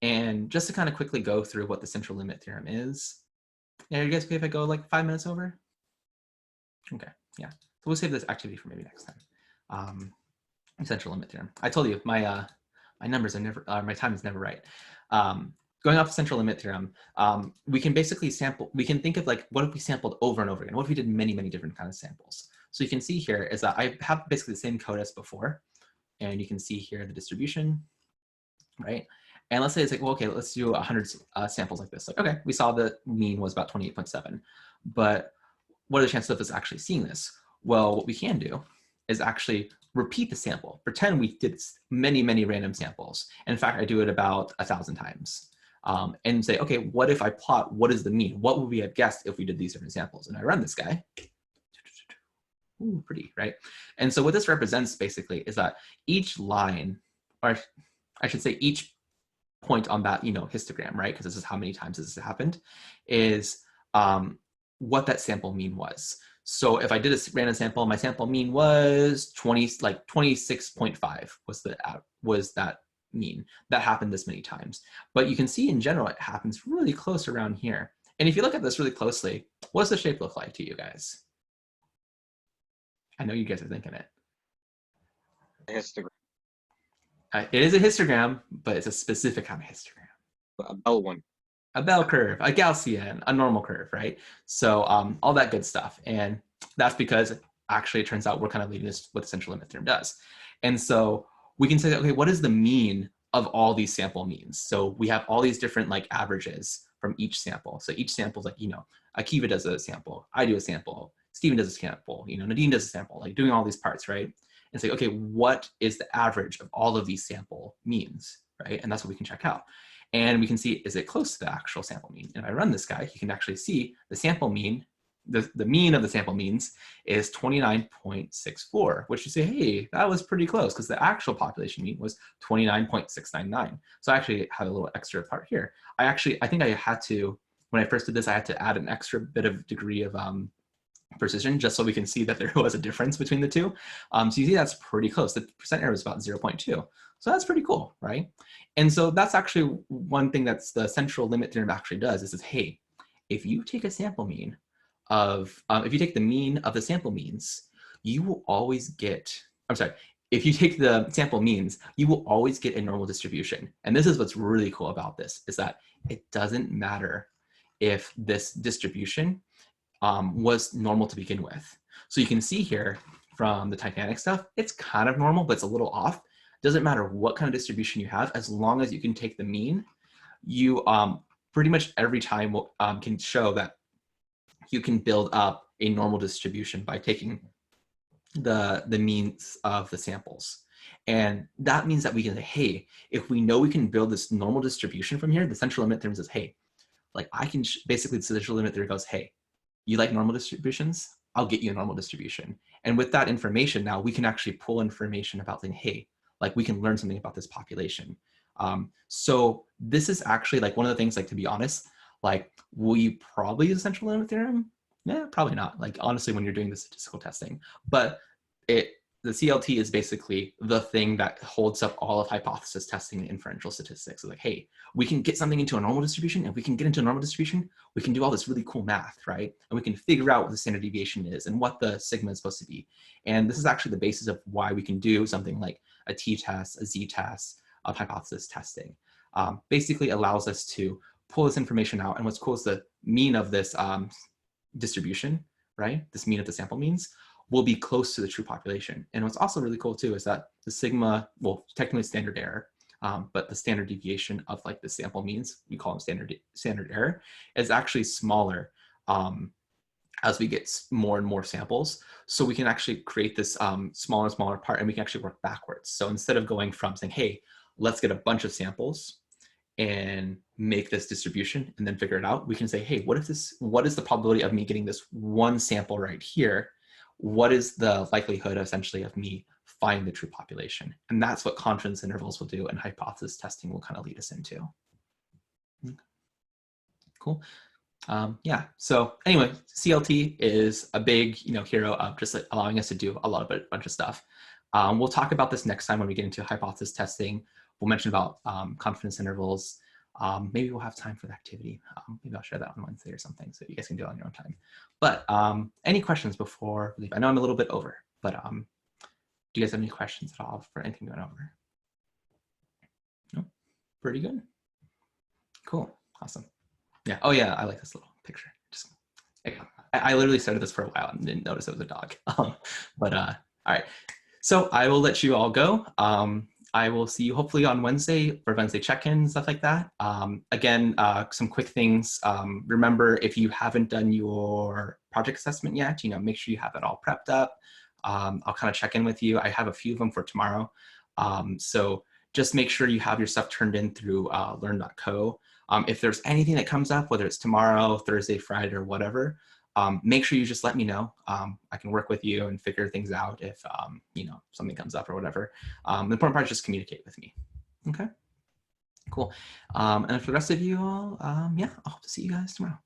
And just to kind of quickly go through what the central limit theorem is. Are you guys okay if I go like 5 minutes over? Okay, yeah. So we'll save this activity for maybe next time. Central limit theorem. I told you my my numbers are never, my time is never right. Going off the central limit theorem, we can basically sample, we can think of like, what if we sampled over and over again? What if we did many, many different kinds of samples? So you can see here is that I have basically the same code as before. And you can see here the distribution, right? And let's say it's like, well, okay, let's do 100 samples like this. Like, okay, we saw the mean was about 28.7, but what are the chances of us actually seeing this? Well, what we can do is actually repeat the sample. Pretend we did many, many random samples. And in fact, I do it about 1,000 times. And say, okay, what if I plot what is the mean? What would we have guessed if we did these different samples? And I run this guy. Ooh, pretty, right? And so what this represents basically is that each line, or I should say each point on that, histogram, right? Because this is how many times this has happened, is what that sample mean was. So if I did a random sample, my sample mean was 26.5 was that mean. That happened this many times. But you can see in general, it happens really close around here. And if you look at this really closely, what does the shape look like to you guys? I know you guys are thinking it. A histogram. It is a histogram, but it's a specific kind of histogram. A bell one. A bell curve, a Gaussian, a normal curve, right? So all that good stuff. And that's because actually it turns out we're kind of leading this what the central limit theorem does. And so we can say, okay, what is the mean of all these sample means? So we have all these different like averages from each sample. So each sample is like, Akiva does a sample, I do a sample, Steven does a sample, Nadine does a sample, like doing all these parts, right? And say, okay, what is the average of all of these sample means, right? And that's what we can check out. And we can see, is it close to the actual sample mean? And if I run this guy, you can actually see the sample mean, the mean of the sample means is 29.64, which you say, hey, that was pretty close because the actual population mean was 29.699. So I actually have a little extra part here. I think I had to, when I first did this, I had to add an extra bit of degree of precision just so we can see that there was a difference between the two. So you see that's pretty close. The percent error is about 0.2. So that's pretty cool, right? And so that's actually one thing that's the central limit theorem actually does is, hey, if you take a sample mean of, if you take the mean of the sample means, you will always get, if you take the sample means, you will always get a normal distribution. And this is what's really cool about this, is that it doesn't matter if this distribution was normal to begin with. So you can see here from the Titanic stuff, it's kind of normal, but it's a little off. Doesn't matter what kind of distribution you have, as long as you can take the mean, you pretty much every time can show that you can build up a normal distribution by taking the means of the samples. And that means that we can say, hey, if we know we can build this normal distribution from here, the central limit theorem says, hey, like I can basically, the central limit theorem goes, hey, you like normal distributions? I'll get you a normal distribution. And with that information now, we can actually pull information about saying, hey, like we can learn something about this population. So this is actually like one of the things, like to be honest, like will you probably use central limit theorem? Yeah, probably not. Like honestly, when you're doing the statistical testing, but the CLT is basically the thing that holds up all of hypothesis testing and inferential statistics. It's like, hey, we can get something into a normal distribution. If we can get into a normal distribution, we can do all this really cool math, right? And we can figure out what the standard deviation is and what the sigma is supposed to be. And this is actually the basis of why we can do something like a t-test, a z-test of hypothesis testing. Basically allows us to pull this information out. And what's cool is the mean of this distribution, right? This mean of the sample means will be close to the true population. And what's also really cool too is that the sigma, well, technically standard error, but the standard deviation of like the sample means, we call them standard error, is actually smaller as we get more and more samples. So we can actually create this smaller and smaller part, and we can actually work backwards. So instead of going from saying, hey, let's get a bunch of samples and make this distribution and then figure it out, we can say, hey, what is the probability of me getting this one sample right here? What is the likelihood essentially of me finding the true population? And that's what confidence intervals will do, and hypothesis testing will kind of lead us into. Cool. Yeah, so anyway, CLT is a big hero of just like allowing us to do a bunch of stuff. We'll talk about this next time when we get into hypothesis testing. We'll mention about confidence intervals. Maybe we'll have time for the activity. Maybe I'll share that on Wednesday or something so you guys can do it on your own time. But any questions before we leave? I know I'm a little bit over, but do you guys have any questions at all for anything going over? No? Pretty good. Cool. Awesome. Yeah. Oh yeah, I like this little picture. Just I literally started this for a while and didn't notice it was a dog. But all right. So I will let you all go. I will see you hopefully on Wednesday for Wednesday check-in, stuff like that. Again, some quick things. Remember, if you haven't done your project assessment yet, make sure you have it all prepped up. I'll kind of check in with you. I have a few of them for tomorrow. So just make sure you have your stuff turned in through learn.co. If there's anything that comes up, whether it's tomorrow, Thursday, Friday, or whatever, make sure you just let me know. I can work with you and figure things out if something comes up or whatever. The important part is just communicate with me. Okay, cool. And for the rest of you all, yeah, I'll hope to see you guys tomorrow.